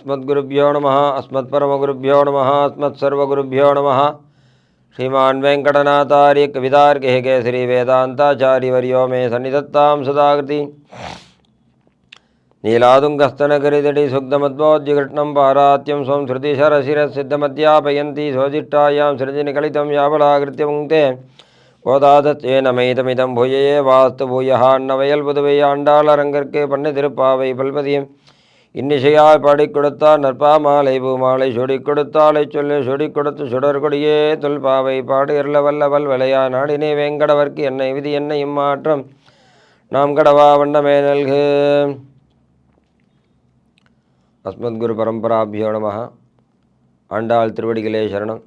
अस्मद्गुरुभ्यो नमः अस्मत्परमगुरुभ्यो नमः अस्मत्सर्वगुरुभ्यो नमः श्रीमान् वेङ्कटनाथार्य कवितार्किः केसरी वेदान्ताचार्यवर्यो मे सन्निधत्तां सदाकृति नीलादुङ्गस्तनगिरिदटि सुग्धमद्वोद्यकृष्णं पारात्यं स्वं श्रुतिशरशिरसिद्धमध्यापयन्ती स्वजिष्टायां सृजनिकलितं यावलाकृत्य पुङ्क्ते ஓதாதத்தேன மைதமிதம் பூயையே வாஸ்து பூயஹான்னவையல் புதுவை ஆண்டாளரங்கற்கு பண்ணு திருப்பாவை பல்பதியும் இன்னிசையாய் பாடிக் கொடுத்தார் நற்பா மாலை பூமாலை சுடிக் கொடுத்தாலை சொல்லு சுடிக் கொடுத்து சுடர்கொடியே தொல்பாவை பாடு இருள வல்லவல் விளையா நாடினே வேங்கடவர்க்கு என்னை விதி என்ன இம்மாற்றம் நாம் கடவா வண்ணமே நல்கு. அஸ்மத்குரு பரம்பராபியோ நம. ஆண்டாள் திருவடிகளே சரணம்.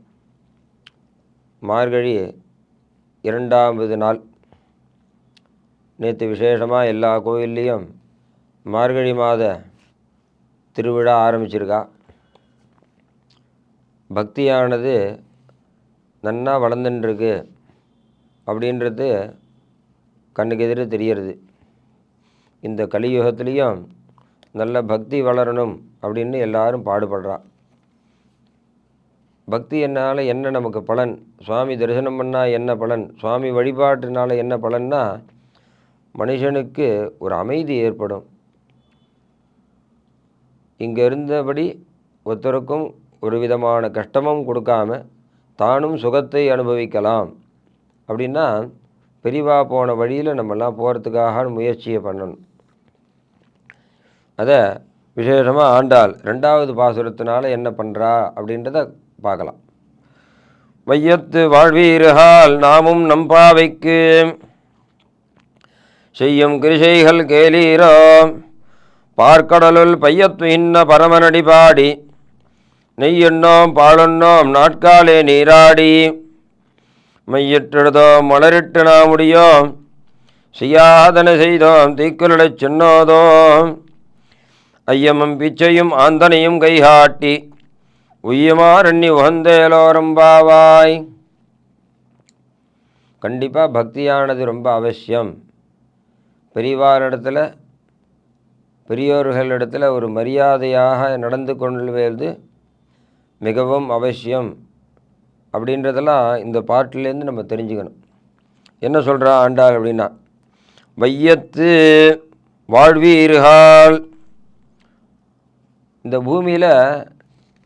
மார்கழி இரண்டாவது நாள். நேற்று விசேஷமாக எல்லா கோயில்லையும் மார்கழி மாத திருவிழா ஆரம்பிச்சிருக்கா. பக்தியானது நன்னா வளர்ந்துட்டுருக்கு அப்படின்றது கண்ணுக்கு எதிர தெரியறது. இந்த கலியுகத்துலேயும் நல்ல பக்தி வளரணும் அப்படின்னு எல்லாரும் பாடுபடுறா. பக்தி என்னால் என்ன நமக்கு பலன், சுவாமி தரிசனம் பண்ணால் என்ன பலன், சுவாமி வழிபாட்டினால என்ன பலன்னா மனுஷனுக்கு ஒரு அமைதி ஏற்படும். இங்கே இருந்தபடி ஒருத்தருக்கும் ஒரு விதமான கஷ்டமும் கொடுக்காம தானும் சுகத்தை அனுபவிக்கலாம். அப்படின்னா பெரிவா போன வழியில் நம்மெல்லாம் போகிறதுக்காக முயற்சியை பண்ணணும். அதை விசேஷமாக ஆண்டாள் ரெண்டாவது பாசுரத்தினால என்ன பண்ணுறா அப்படின்றத பார்க்கலாம். வையத்து வாழ்வீர்கள் நாமும் நம்பாவைக்கு செய்யும் கிருஷைகள் கேளீரோ பார்க்கடலுள் பையத்து இன்ன பரமனடி பாடி நெய்யெண்ணோம் பாலொன்னோம் நாட்காலே நீராடி மையிட்டெழுதோம் மலரிட்டு நாமுடியோம் செய்யாதன செய்தோம் தீக்குலடச் சென்னோதோம் ஐயமும் பிச்சையும் ஆந்தனையும் கைகாட்டி உய்யமாறண்ணி உகந்தேலோரம்பாவாய். கண்டிப்பாக பக்தியானது ரொம்ப அவசியம். பெரியவாரிடத்தில் பெரியோர்களிடத்தில் ஒரு மரியாதையாக நடந்து கொள்வது மிகவும் அவசியம் அப்படின்றதெல்லாம் இந்த பாட்டிலேருந்து நம்ம தெரிஞ்சுக்கணும். என்ன சொல்கிறா ஆண்டாள் அப்படின்னா, வையத்து வாழ்வீர்கள், இந்த பூமியில்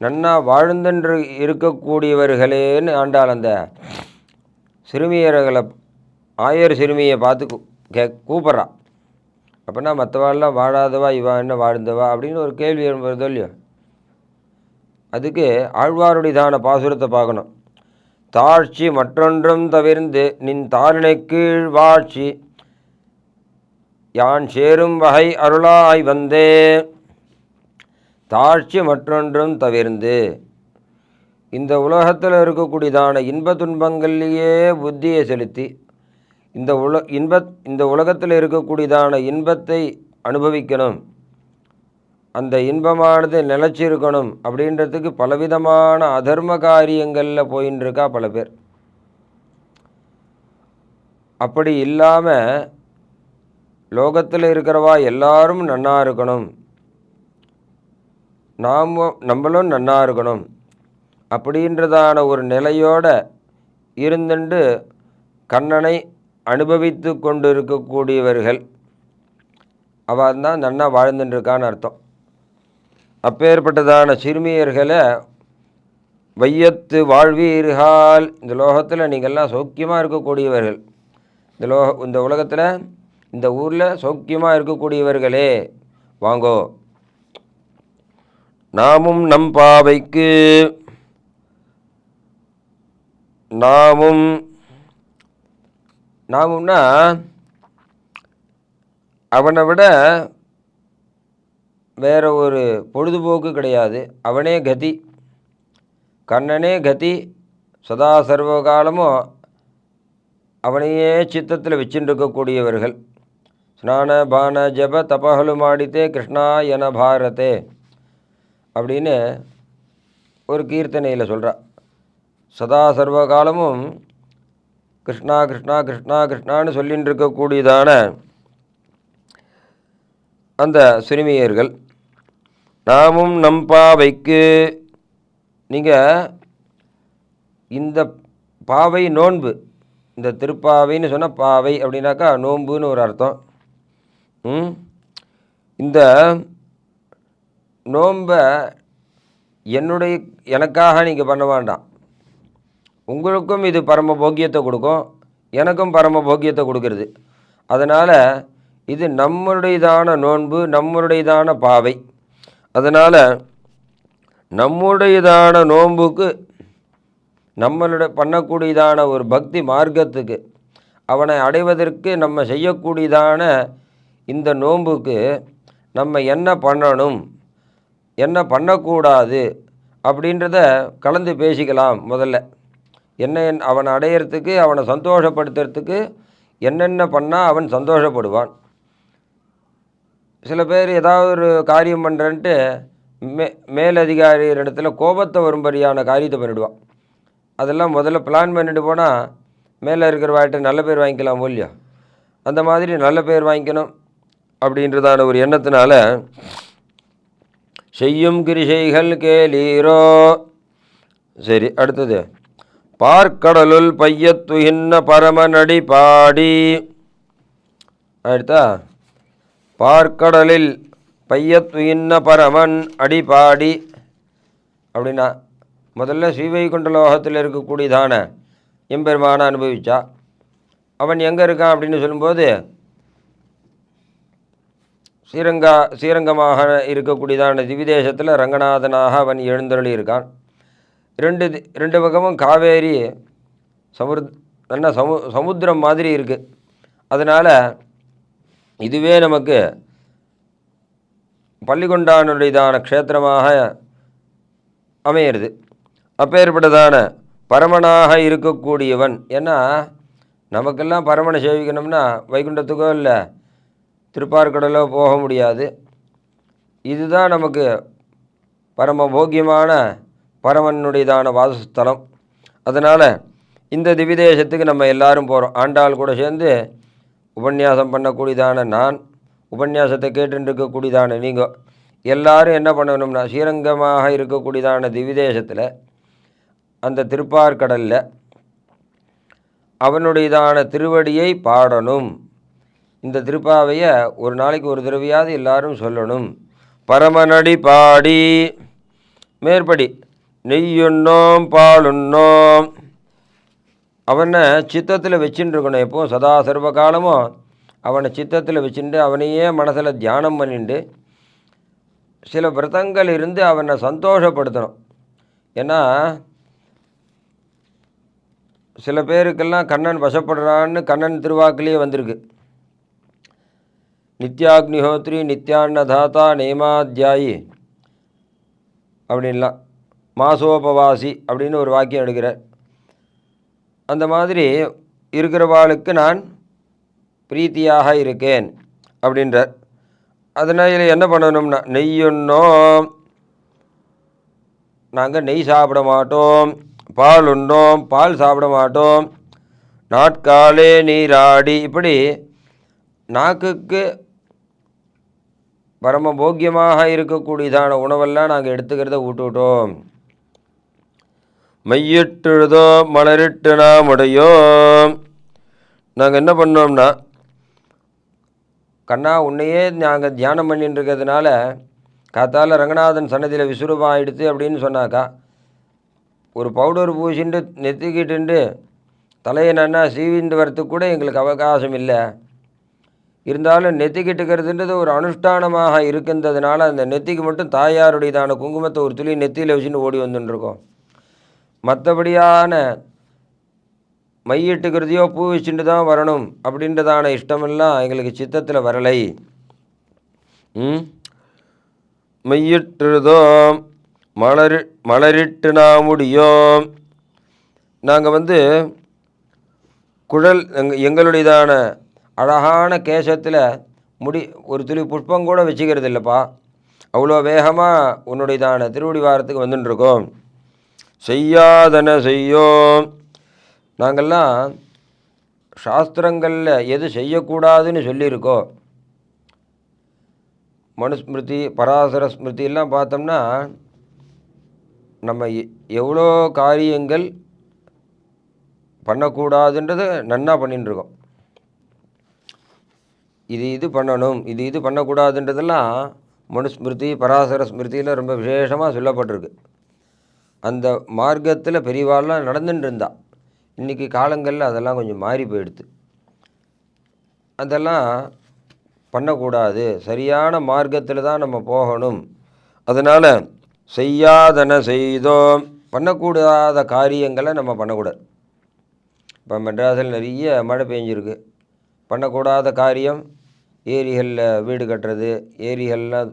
நன்னா வாழ்ந்தென்று இருக்கக்கூடியவர்களேன்னு ஆண்டாள் அந்த சிறுமியர்களை ஆயர் சிறுமியை பார்த்து கூப்பிட்றா. அப்படின்னா மற்றவாள்லாம் வாழாதவா இவா என்ன வாழ்ந்தவா அப்படின்னு ஒரு கேள்வி வருதோ இல்லையோ. அதுக்கு ஆழ்வாருடையதான பாசுரத்தை பார்க்கணும். தாழ்ச்சி மற்றொன்றும் தவிர்ந்து நின் தாளினை கீழ் வாழ்ச்சி யான் சேரும் வகை அருளாய் வந்தே. தாழ்ச்சி மற்றொன்றும் தவிர்ந்து, இந்த உலகத்தில் இருக்கக்கூடியதான இன்ப துன்பங்கள்லேயே புத்தியை செலுத்தி இந்த உலகத்தில் இருக்கக்கூடியதான இன்பத்தை அனுபவிக்கணும், அந்த இன்பமானது நிலச்சிருக்கணும் அப்படின்றதுக்கு பலவிதமான அதர்ம காரியங்களில் போயின்னு இருக்கா பல பேர். அப்படி இல்லாமல் லோகத்தில் இருக்கிறவா எல்லாரும் நன்னா இருக்கணும், நம்மளும் நன்னா இருக்கணும் அப்படின்றதான ஒரு நிலையோடு இருந்துட்டு கண்ணனை அனுபவித்து கொண்டு இருக்கக்கூடியவர்கள் அவள் தான் நன்னா வாழ்ந்துட்டுருக்கான்னு அர்த்தம். அப்பேற்பட்டதான சிறுமியர்களை வையத்து வாழ்வீர்கள், இந்த லோகத்தில் நீங்கள்லாம் சௌக்கியமாக இருக்கக்கூடியவர்கள், இந்த உலகத்தில் இந்த ஊரில் சௌக்கியமாக இருக்கக்கூடியவர்களே வாங்கோ. நாமும் நம் பாவைக்கு, நாமும்னா அவனை விட வேற ஒரு பொழுதுபோக்கு கிடையாது. அவனே கதி, கண்ணனே கதி. சதா சர்வகாலமும் அவனையே சித்தத்தில் வச்சுட்டு இருக்கக்கூடியவர்கள். ஸ்நான பான ஜப தபஹலு மாடித்தே கிருஷ்ணா என பாரதே அப்படின்னு ஒரு கீர்த்தனையில் சொல்கிறா. சதா சர்வகாலமும் கிருஷ்ணா கிருஷ்ணா கிருஷ்ணா கிருஷ்ணான்னு சொல்லின்னு இருக்கக்கூடியதான அந்த சிறுமியர்கள் நாமும் நம் பாவைக்கு. நீங்கள் இந்த பாவை நோன்பு, இந்த திருப்பாவைன்னு சொன்னால் பாவை அப்படின்னாக்கா நோன்புன்னு ஒரு அர்த்தம். இந்த நோன்பை எனக்காக நீங்கள் பண்ண வேண்டாம். உங்களுக்கும் இது பரம போக்கியத்தை கொடுக்கும், எனக்கும் பரம போக்கியத்தை கொடுக்கறது. அதனால் இது நம்முடையதான நோன்பு, நம்முடையதான பாவை. அதனால் நம்முடையதான நோன்புக்கு, நம்மளுடைய பண்ணக்கூடியதான ஒரு பக்தி மார்க்கத்துக்கு, அவனை அடைவதற்கு நம்ம செய்யக்கூடியதான இந்த நோன்புக்கு நம்ம என்ன பண்ணணும், என்ன பண்ணக்கூடாது அப்படின்றத கலந்து பேசிக்கலாம். முதல்ல அவனை அடையிறதுக்கு, அவனை சந்தோஷப்படுத்துறதுக்கு என்னென்ன பண்ணால் அவன் சந்தோஷப்படுவான். சில பேர் ஏதாவது ஒரு காரியம் பண்ணுறன்ட்டு மேலதிகாரி இடத்துல கோபத்தை வரும்படியான காரியத்தை பண்ணிவிடுவான். அதெல்லாம் முதல்ல பிளான் பண்ணிட்டு போனால் மேலே இருக்கிற வாய்ட்டு நல்ல பேர் வாங்கிக்கலாம் இல்லையா? அந்த மாதிரி நல்ல பேர் வாங்கிக்கணும் அப்படின்றதான ஒரு எண்ணத்தினால செய்யும் கிரிசைகள் கேளீரோ. சரி, அடுத்தது பார்க்கடலுள் பையத்துகின்ன பரமனடி பாடி. அடுத்தா பார்க்கடலில் பையத்துகின்ன பரமன் அடிபாடி அப்படின்னா முதல்ல ஸ்ரீவைகுண்ட லோகத்தில் இருக்கக்கூடியதான எம்பெருமான அனுபவிச்சா. அவன் எங்கே இருக்கான் அப்படின்னு சொல்லும்போது ஸ்ரீரங்கமாக இருக்கக்கூடியதான திவிதேசத்தில் ரங்கநாதனாக அவன் எழுந்தருளி இருக்கான். ரெண்டு பக்கமும் காவேரி சமுத்திரம் மாதிரி இருக்குது. அதனால் இதுவே நமக்கு பள்ளிகொண்டானுடையதான க்ஷேத்திரமாக அமையிறது. அப்பேற்பட்டதான பரமனாக இருக்கக்கூடியவன். ஏன்னா நமக்கெல்லாம் பரமனை சேவிக்கணும்னா வைகுண்டத்துக்கோ இல்லை திருப்பார்கடலோ போக முடியாது. இதுதான் நமக்கு பரம போக்கியமான பரமனுடையதான வாசஸ்தலம். அதனால் இந்த திவிதேசத்துக்கு நம்ம எல்லாரும் போகிறோம். ஆண்டாள் கூட சேர்ந்து உபன்யாசம் பண்ணக்கூடியதான நான், உபன்யாசத்தை கேட்டுன்னு இருக்கக்கூடியதான நீங்கள் எல்லாரும் என்ன பண்ணணும்னா ஸ்ரீரங்கமாக இருக்கக்கூடியதான திவிதேசத்தில் அந்த திருப்பார்கடலில் அவனுடையதான திருவடியை பாடணும். இந்த திருப்பாவையை ஒரு நாளைக்கு ஒரு தடவையாவது எல்லாரும் சொல்லணும். பரமனடி பாடி. மேற்படி நெய்யுண்ணோம் பாலுண்ணோம். அவனை சித்தத்தில் வச்சுட்டு இருக்கணும். எப்போவும் சதா சர்வ காலமும் அவனை சித்தத்தில் வச்சுட்டு அவனையே மனசில் தியானம் பண்ணிட்டு சில விரதங்கள் இருந்து அவனை சந்தோஷப்படுத்தணும். ஏன்னா சில பேருக்கெல்லாம் கண்ணன் வசப்படுறான்னு கண்ணன் திருவாக்கிலேயே வந்திருக்கு. நித்யாக்னிஹோத்ரி நித்யான்னதாத்தா நேமாத்தியாயி அப்படின்லாம், மாசோபவாசி அப்படின்னு ஒரு வாக்கியம் எடுக்கிறார். அந்த மாதிரி இருக்கிறவாளுக்கு நான் பிரீத்தியாக இருக்கேன் அப்படின்றார். அதனால் என்ன பண்ணணும்னா நெய்யுண்ணோம், நாங்கள் நெய் சாப்பிட மாட்டோம். பால் உண்ணோம், பால் சாப்பிட மாட்டோம். நாட்காலே நீராடி. இப்படி நாக்குக்கு பரம போக்கியமாக இருக்கக்கூடியதான உணவெல்லாம் நாங்கள் எடுத்துக்கிறத விட்டுவிட்டோம். மையிட்டுழுதோ மலரிட்டு நாம் உடையோம். நாங்கள் என்ன பண்ணோம்னா கண்ணா உன்னையே நாங்கள் தியானம் பண்ணிட்டு இருக்கிறதுனால காத்தால் ரங்கநாதன் சன்னதியில் விசுரூபம் ஆகிடுது அப்படின்னு சொன்னாக்கா ஒரு பவுடர் பூசிட்டு நெத்திக்கிட்டு தலையை நன்னா சீவிண்டு வரத்துக்கு கூட எங்களுக்கு அவகாசம் இல்லை. இருந்தாலும் நெத்திக்கிட்டுக்கிறதுன்றது ஒரு அனுஷ்டானமாக இருக்கின்றதுனால அந்த நெத்திக்கு மட்டும் தாயாருடையதான குங்குமத்தை ஒரு துளி நெத்தியில் வச்சுன்னு ஓடி வந்துட்டுருக்கோம். மற்றபடியான மையிட்டுக்கிறதையோ பூ வச்சுட்டு தான் வரணும் அப்படின்றதான இஷ்டமெல்லாம் எங்களுக்கு சித்தத்தில் வரலை. மையிட்டுதோம் மலரிட்டு நாம் முடியோம். நாங்கள் குழல் எங்களுடையதான அழகான கேசத்தில் முடி ஒரு துளி புஷ்பம் கூட வச்சுக்கிறது இல்லைப்பா. அவ்வளோ வேகமாக உன்னுடையதான திருவடி வாரத்துக்கு வந்துட்டுருக்கோம். செய்யாதன செய்யோம். நாங்கள்லாம் சாஸ்திரங்களில் எது செய்யக்கூடாதுன்னு சொல்லியிருக்கோ மனுஸ்மிருதி, பராசர ஸ்மிருதியெல்லாம் பார்த்தோம்னா நம்ம எவ்வளோ காரியங்கள் பண்ணக்கூடாதுன்றதை நன்னா பண்ணிட்டுருக்கோம். இது பண்ணணும், இது பண்ணக்கூடாதுன்றதெல்லாம் மனுஸ்மிருதி, பராசர ஸ்மிருதியில் ரொம்ப விசேஷமாக சொல்லப்பட்டிருக்கு. அந்த மார்க்கத்தில் பெரியவாள்லாம் நடந்துட்டு இருந்தா. இன்றைக்கி காலங்களில் அதெல்லாம் கொஞ்சம் மாறி போயிடுது. அதெல்லாம் பண்ணக்கூடாது, சரியான மார்க்கத்தில் தான் நம்ம போகணும். அதனால் செய்யாதன செய்தோம், பண்ணக்கூடாத காரியங்களை நம்ம பண்ணக்கூடாது. இப்போ மெட்ராஸில் நிறைய மழை பெஞ்சிருக்கு. பண்ணக்கூடாத காரியம் ஏரிகளில் வீடு கட்டுறது, ஏரிகள்லாம்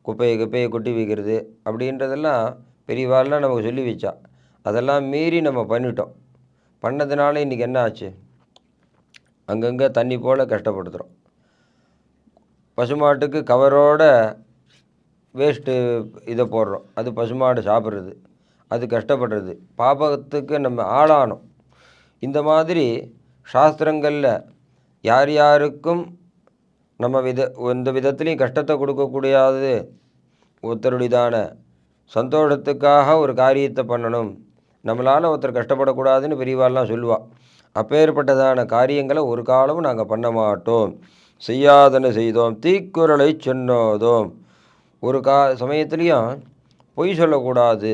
குப்பையை கொட்டி வைக்கிறது அப்படின்றதெல்லாம் பெரியவாள்லாம் நமக்கு சொல்லி வச்சா. அதெல்லாம் மீறி நம்ம பண்ணிட்டோம். பண்ணதுனால இன்றைக்கி என்ன ஆச்சு? அங்கங்கே தண்ணி போல் கஷ்டப்படுத்துகிறோம். பசுமாட்டுக்கு கவரோட வேஸ்ட்டு இதை போடுறோம், அது பசுமாடு சாப்பிட்றது, அது கஷ்டப்படுறது, பாபத்துக்கு நம்ம ஆளானோம். இந்த மாதிரி சாஸ்திரங்களில் யார் யாருக்கும் நம்ம எந்த விதத்துலேயும் கஷ்டத்தை கொடுக்கக்கூடாது, ஒருத்தருடையதான சந்தோஷத்துக்காக ஒரு காரியத்தை பண்ணணும், நம்மளால் ஒருத்தர் கஷ்டப்படக்கூடாதுன்னு பெரியவாள்லாம் சொல்லுவாள். அப்பேற்பட்டதான காரியங்களை ஒரு காலமும் நாங்கள் பண்ண மாட்டோம். செய்யாதன செய்தோம், தீக்குறளை சொன்னோதோம். ஒரு சமயத்துலேயும் பொய் சொல்லக்கூடாது.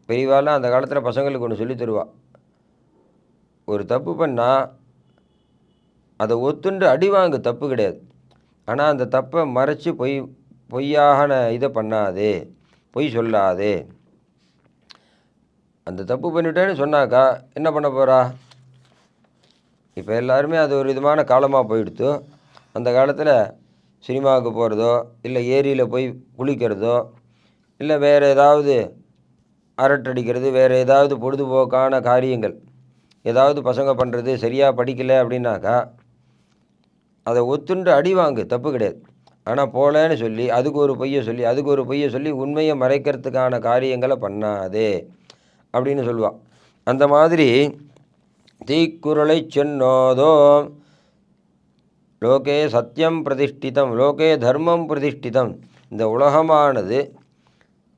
பெரியவாள்லாம் அந்த காலத்தில் பசங்களுக்கு ஒன்று சொல்லி தருவா. ஒரு தப்பு பண்ணால் அதை ஒத்துண்டு அடி வாங்கு, தப்பு கிடையாது. ஆனால் அந்த தப்பை மறைச்சி பொய்யாக இதை பண்ணாதே, பொய் சொல்லாதே. அந்த தப்பு பண்ணிட்டேன்னு சொன்னாக்கா என்ன பண்ண போகிறா? இப்போ எல்லாருமே அது ஒரு விதமான காலமாக போயிடுத்து. அந்த காலத்தில் சினிமாவுக்கு போகிறதோ, இல்லை ஏரியில் போய் குளிக்கிறதோ, இல்லை வேறு ஏதாவது அரட்டடிக்கிறது, வேறு ஏதாவது பொழுதுபோக்கான காரியங்கள் ஏதாவது பசங்க பண்ணுறது, சரியாக படிக்கலை அப்படின்னாக்கா அதை ஒத்துண்டு அடி வாங்கு, தப்பு கிடையாது. ஆனால் போகலன்னு சொல்லி அதுக்கு ஒரு பொய்யை சொல்லி உண்மையை மறைக்கிறதுக்கான காரியங்களை பண்ணாதே அப்படின்னு சொல்லுவாள். அந்த மாதிரி தீக்குறளை சொன்னோதோ, லோகே சத்தியம் பிரதிஷ்டிதம், லோகே தர்மம் பிரதிஷ்டிதம். இந்த உலகமானது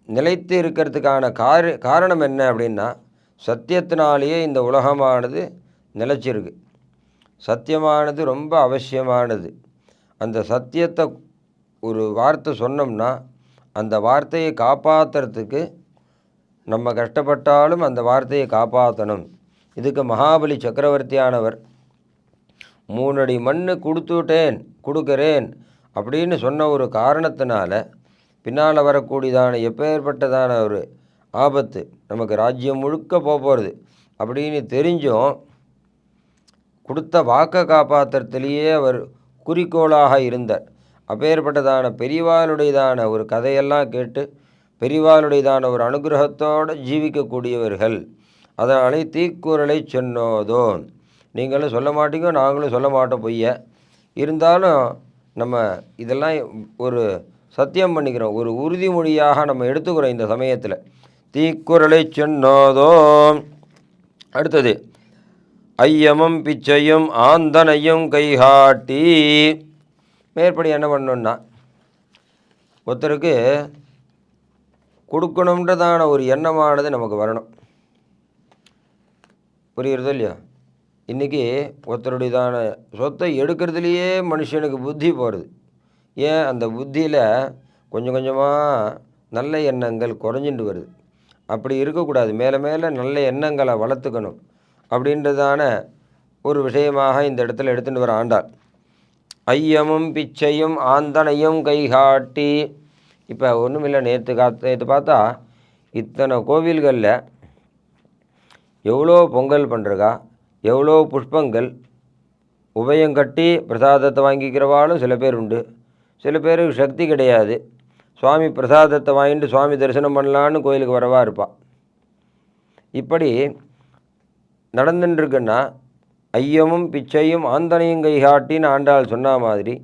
நிலைத்து இருக்கிறதுக்கான காரணம் என்ன அப்படின்னா, சத்தியத்தினாலேயே இந்த உலகமானது நிலைச்சிருக்கு. சத்தியமானது ரொம்ப அவசியமானது. அந்த சத்தியத்தை ஒரு வார்த்தை சொன்னோம்னா அந்த வார்த்தையை காப்பாற்றுறதுக்கு நம்ம கஷ்டப்பட்டாலும் அந்த வார்த்தையை காப்பாற்றணும். இதுக்கு மகாபலி சக்கரவர்த்தியானவர் 3 அடி மண் கொடுக்கிறேன் அப்படின்னு சொன்ன ஒரு காரணத்தினால பின்னால் வரக்கூடியதான எப்பேற்பட்டதான ஒரு ஆபத்து, நமக்கு ராஜ்யம் முழுக்க போகிறது அப்படின்னு தெரிஞ்சும் கொடுத்த வாக்கை காப்பாற்றுறதுலேயே அவர் குறிக்கோளாக இருந்தார். அப்பேற்பட்டதான பெரியவாளுடையதான ஒரு கதையெல்லாம் கேட்டு பெரியவாளுடையதான ஒரு அனுகிரகத்தோடு ஜீவிக்கக்கூடியவர்கள். அதனாலே தீக்குறளை சொன்னோதோ, நீங்களும் சொல்ல மாட்டீங்க, நாங்களும் சொல்ல மாட்டோம் பொய்ய. இருந்தாலும் நம்ம இதெல்லாம் ஒரு சத்தியம் பண்ணிக்கிறோம், ஒரு உறுதிமொழியாக நம்ம எடுத்துக்கிறோம் இந்த சமயத்தில். தீக்குறளை சொன்னோதோ. அடுத்தது ஐயமும் பிச்சையும் ஆந்தனையும் கைகாட்டி. மேற்படி என்ன பண்ணணுன்னா, ஒருத்தருக்கு கொடுக்கணுன்றதான ஒரு எண்ணமானது நமக்கு வரணும். புரியுறதோ இல்லையா? இன்றைக்கி ஒருத்தருடையதான சொத்தை எடுக்கிறதுலையே மனுஷனுக்கு புத்தி போகிறது. ஏன்? அந்த புத்தியில் கொஞ்சம் கொஞ்சமாக நல்ல எண்ணங்கள் குறைஞ்சிட்டு வருது. அப்படி இருக்கக்கூடாது. மேலே மேலே நல்ல எண்ணங்களை வளர்த்துக்கணும் அப்படின்றதான ஒரு விஷயமாக இந்த இடத்துல எடுத்துகிட்டு வர ஆண்டாள். ஐயமும் பிச்சையும் ஆந்தனையும் கைகாட்டி. இப்போ ஒன்றும் இல்லை, நேற்று பார்த்தா இத்தனை கோவில்களில் எவ்வளோ பொங்கல் பண்ணுறக்கா, எவ்வளோ புஷ்பங்கள் உபயங்கட்டி பிரசாதத்தை வாங்கிக்கிறவாலும் சில பேர் உண்டு. சில பேருக்கு சக்தி கிடையாது, சுவாமி பிரசாதத்தை வாங்கிட்டு சுவாமி தரிசனம் பண்ணலான்னு கோயிலுக்கு வரவா இருப்பாள். இப்படி நடந்துட்டுருக்குன்னா ஐயமும் பிச்சையும் ஆந்தனையும் கைகாட்டின்னு ஆண்டாள் சொன்ன மாதிரி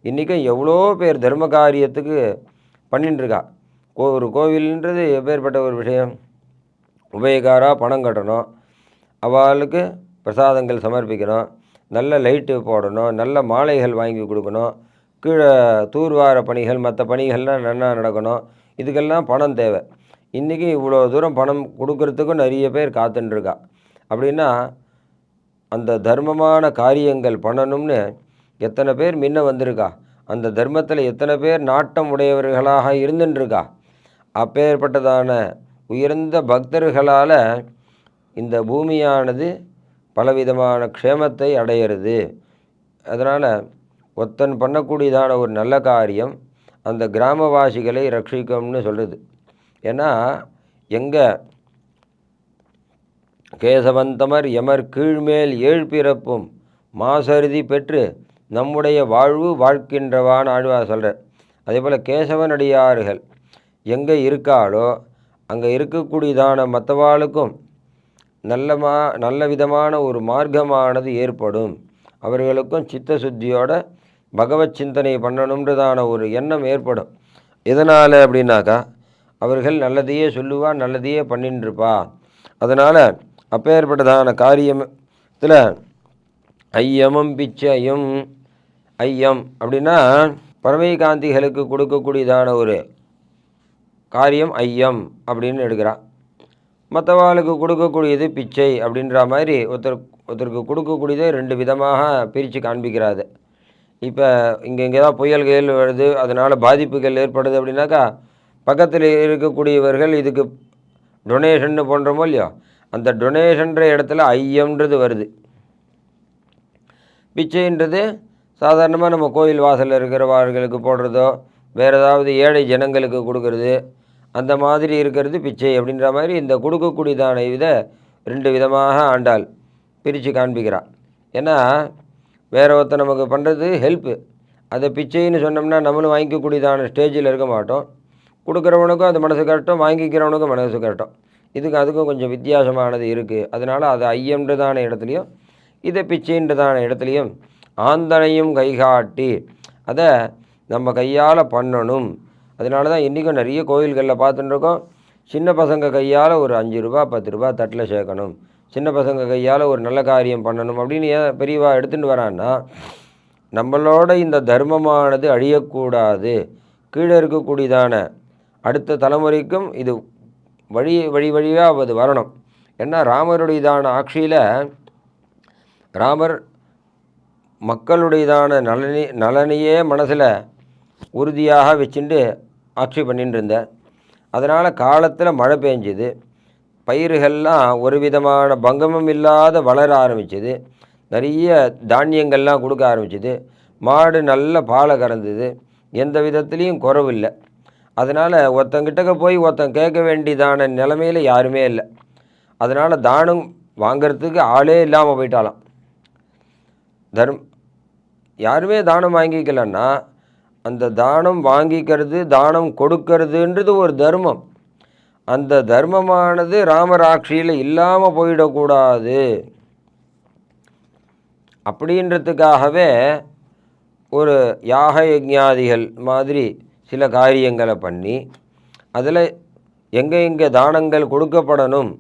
இன்றைக்கும் எவ்வளோ பேர் தர்ம காரியத்துக்கு பண்ணிட்டுருக்கா. ஒரு கோவில்ன்றது எப்பேற்பட்ட ஒரு விஷயம். உபயக்காராக பணம் கட்டணும், அவளுக்கு பிரசாதங்கள் சமர்ப்பிக்கணும், நல்ல லைட்டு போடணும், நல்ல மாலைகள் வாங்கி கொடுக்கணும், கீழே தூர்வார பணிகள் மற்ற பணிகள்லாம் நல்லா நடக்கணும். இதுக்கெல்லாம் பணம் தேவை. இன்றைக்கி இவ்வளோ தூரம் பணம் கொடுக்கறதுக்கும் நிறைய பேர் காத்துட்டுருக்கா. அப்படின்னா அந்த தர்மமான காரியங்கள் பண்ணணும்னு எத்தனை பேர் முன்ன வந்திருக்கா. அந்த தர்மத்தில் எத்தனை பேர் நாட்டம் உடையவர்களாக இருந்துட்டுருக்கா. அப்பேற்பட்டதான உயர்ந்த பக்தர்களால் இந்த பூமியானது பலவிதமான க்ஷேமத்தை அடையிறது. அதனால் ஒருத்தன் பண்ணக்கூடியதான ஒரு நல்ல காரியம் அந்த கிராமவாசிகளை ரட்சிக்கும்னு சொல்லுது. ஏன்னா எங்கே கேசவந்தமர் எமர் கீழ்மேல் ஏழ் பிறப்பும் மாசருதி பெற்று நம்முடைய வாழ்வு வாழ்க்கின்றவான் ஆழ்வார் சொல்கிறார். அதே போல் கேசவனடியார்கள் எங்கே இருக்காளோ அங்கே இருக்கக்கூடியதான மற்றவாளுக்கும் நல்ல விதமான ஒரு மார்க்கமானது ஏற்படும். அவர்களுக்கும் சித்த சுத்தியோட பகவத் சிந்தனை பண்ணணுன்றதான ஒரு எண்ணம் ஏற்படும். எதனால் அப்படின்னாக்கா அவர்கள் நல்லதையே சொல்லுவா, நல்லதையே பண்ணிட்டுருப்பா. அதனால் அப்பேற்பட்டதான காரியத்தில் ஐயமும் பிச்சையும், ஐயம் அப்படின்னா பரமைகாந்திகளுக்கு கொடுக்கக்கூடியதான ஒரு காரியம் ஐயம் அப்படின்னு எடுக்கிறான். மற்றவாளுக்கு கொடுக்கக்கூடியது பிச்சை அப்படின்ற மாதிரி ஒருத்தருக்கு கொடுக்கக்கூடியதை ரெண்டு விதமாக பிரித்து காண்பிக்கிறாது. இப்போ இங்கே தான் புயல்கள் வருது, அதனால் பாதிப்புகள் ஏற்படுது அப்படின்னாக்கா பக்கத்தில் இருக்கக்கூடியவர்கள் இதுக்கு டொனேஷன்னு பண்ணுறோமோ இல்லையோ, அந்த டொனேஷன்ற இடத்துல ஐயம்ன்றது வருது. பிச்சைன்றது சாதாரணமாக நம்ம கோயில் வாசலில் இருக்கிறவர்களுக்கு போடுறதோ, வேறு ஏதாவது ஏழை ஜனங்களுக்கு கொடுக்கறது, அந்த மாதிரி இருக்கிறது பிச்சை அப்படின்ற மாதிரி இந்த கொடுக்கக்கூடியதான இதை ரெண்டு விதமாக ஆண்டாள் பிரித்து காண்பிக்கிறான். ஏன்னா வேறு ஒருத்தர் நமக்கு பண்ணுறது ஹெல்ப்பு, அதை பிச்சைன்னு சொன்னோம்னா நம்மளும் வாங்கிக்கக்கூடியதான ஸ்டேஜில் இருக்க மாட்டோம். கொடுக்குறவனுக்கும் அது மனசு கரெக்டும், வாங்கிக்கிறவனுக்கும் மனசு கரெக்டும். அதுக்கும் கொஞ்சம் வித்தியாசமானது இருக்குது. அதனால் அது ஐயன்றதான இடத்துலையும் இதை பிச்சைன்றதான இடத்துலையும் ஆந்தனையும் கைகாட்டி அதை நம்ம கையால் பண்ணணும். அதனால தான் இன்றைக்கும் நிறைய கோயில்களில் பார்த்துட்டுருக்கோம், சின்ன பசங்க கையால் ஒரு 5 ரூபா 10 ரூபா தட்டில் சேர்க்கணும், சின்ன பசங்க கையால் ஒரு நல்ல காரியம் பண்ணணும் அப்படின்னு ஏன் பெரியவா எடுத்துகிட்டு வரான்னா, நம்மளோட இந்த தர்மமானது அழியக்கூடாது, கீழே இருக்கக்கூடியதான அடுத்த தலைமுறைக்கும் இது வழியாக அது வரணும். ஏன்னா ராமருடையதான ஆட்சியில் ராமர் மக்களுடையதான நலனையே மனசில் உறுதியாக வச்சுட்டு ஆட்சி பண்ணிட்டு இருந்தார். அதனால் காலத்தில் மழை பெஞ்சுது, பயிர்கள்லாம் ஒரு விதமான பங்கமும் இல்லாத வளர ஆரம்பிச்சுது, நிறைய தானியங்கள்லாம் கொடுக்க ஆரம்பிச்சுது, மாடு நல்ல பாலை கறந்தது, எந்த விதத்துலேயும் குறவில்லை. அதனால் ஒருத்தங்கிட்டக்க போய் ஒருத்தன் கேட்க வேண்டியதான நிலைமையில் யாருமே இல்லை. அதனால் தானம் வாங்கிறதுக்கு ஆளே இல்லாமல் போயிட்டாலாம். யாருமே தானம் வாங்கிக்கலன்னா அந்த தானம் வாங்கிக்கிறது, தானம் கொடுக்கறதுன்றது ஒரு தர்மம். அந்த தர்மமானது ராமராட்சியில் இல்லாமல் போயிடக்கூடாது அப்படின்றதுக்காகவே ஒரு யாக யஜ்ஞாதிகள் மாதிரி சில காரியங்களை பண்ணி அதில் எங்கே தானங்கள் கொடுக்கப்படணும்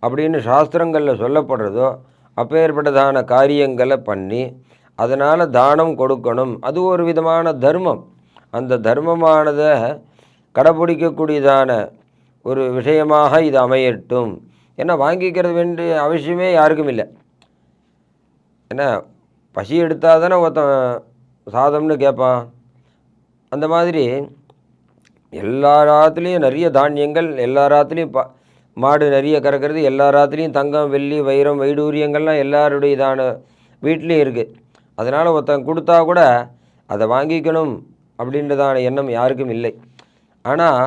அப்படின்னு சாஸ்திரங்களில் சொல்லப்படுறதோ அப்பேற்பட்டதான காரியங்களை பண்ணி அதனால் தானம் கொடுக்கணும். அது ஒரு விதமான தர்மம். அந்த தர்மமானதை கடைப்பிடிக்கக்கூடியதான ஒரு விஷயமாக இது அமையட்டும். ஏன்னா வாங்கிக்கிறது வேண்டிய அவசியமே யாருக்கும் இல்லை. ஏன்னா பசி எடுத்தால் தானே ஒருத்தன் சாதம்னு கேட்பான். அந்த மாதிரி எல்லாராத்துலேயும் நிறைய தானியங்கள், எல்லாராத்துலேயும் மாடு நிறைய கறக்கிறது, எல்லாராத்துலேயும் தங்கம் வெள்ளி வைரம் வைடூரியங்கள்லாம் எல்லாருடையதான வீட்லேயும் இருக்குது. அதனால் ஒருத்தன் கொடுத்தா கூட அதை வாங்கிக்கணும் அப்படின்றதான எண்ணம் யாருக்கும் இல்லை. ஆனால்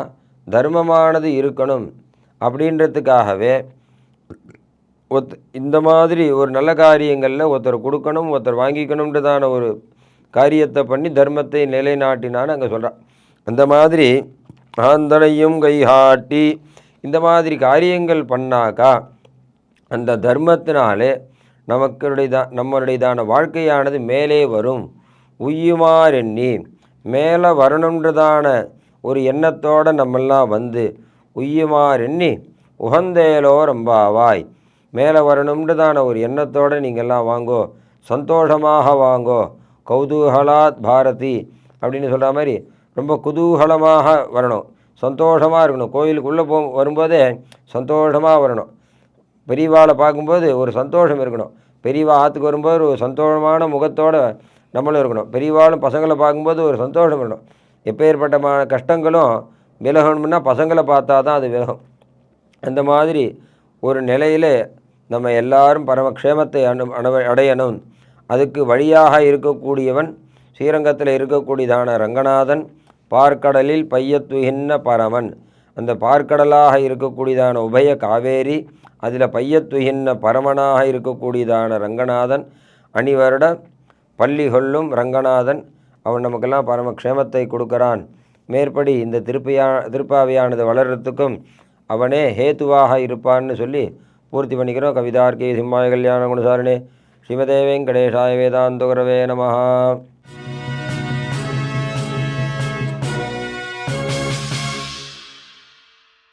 தர்மமானது இருக்கணும் அப்படின்றதுக்காகவே இந்த மாதிரி ஒரு நல்ல காரியங்களில் ஒருத்தர் கொடுக்கணும், ஒருத்தர் வாங்கிக்கணுன்றதான ஒரு காரியத்தை பண்ணி தர்மத்தை நிலைநாட்டினான்னு அங்கே சொல்கிறான். அந்த மாதிரி ஆந்தனையும் கைகாட்டி இந்த மாதிரி காரியங்கள் பண்ணாக்கா அந்த தர்மத்தினாலே நம்மளுடையதான வாழ்க்கையானது மேலே வரும். உய்யுமார் எண்ணி மேலே வரணுன்றதான ஒரு எண்ணத்தோடு நம்மெல்லாம் வந்து உய்யுமார் எண்ணி உகந்தேலோ ரம்பாவாய், மேலே வரணுன்றதான ஒரு எண்ணத்தோடு நீங்கள்லாம் வாங்கோ, சந்தோஷமாக வாங்கோ, கௌதூகலாத் பாரதி அப்படின்னு சொல்கிற மாதிரி ரொம்ப குதூகலமாக வரணும், சந்தோஷமாக இருக்கணும். கோயிலுக்குள்ளே வரும்போதே சந்தோஷமாக வரணும். பெரியவாளை பார்க்கும்போது ஒரு சந்தோஷம் இருக்கணும். பெரியவா ஆற்றுக்கு வரும்போது ஒரு சந்தோஷமான முகத்தோடு நம்மளும் இருக்கணும். பெரியவாளும் பசங்களை பார்க்கும்போது ஒரு சந்தோஷம் இருக்கணும். எப்பேற்பட்ட கஷ்டங்களும் விலகணும்னா பசங்களை பார்த்தா தான் அது விலகும். அந்த மாதிரி ஒரு நிலையில் நம்ம எல்லாரும் பரமக்ஷேமத்தை அடையணும். அதுக்கு வழியாக இருக்கக்கூடியவன் ஸ்ரீரங்கத்தில் இருக்கக்கூடியதான ரங்கநாதன், பார்க்கடலில் பையத்துகின்ற பரமன். அந்த பார்க்கடலாக இருக்கக்கூடியதான உபய காவேரி, அதில் பையத்துகின்ற பரமனாக இருக்கக்கூடியதான ரங்கநாதன், அணிவருட பள்ளி கொள்ளும் ரங்கநாதன், அவன் நமக்கெல்லாம் பரமக்ஷேமத்தை கொடுக்குறான். மேற்படி இந்த திருப்பாவியானது வளர்கிறதுக்கும் அவனே ஹேத்துவாக இருப்பான்னு சொல்லி பூர்த்தி பண்ணிக்கிறோம். கவிதார்க்கி சிம்மாய கல்யாண குணசாரிணே ஸ்ரீமதே வெங்கடேஷாய வேதாந்த குரவே நமஹ.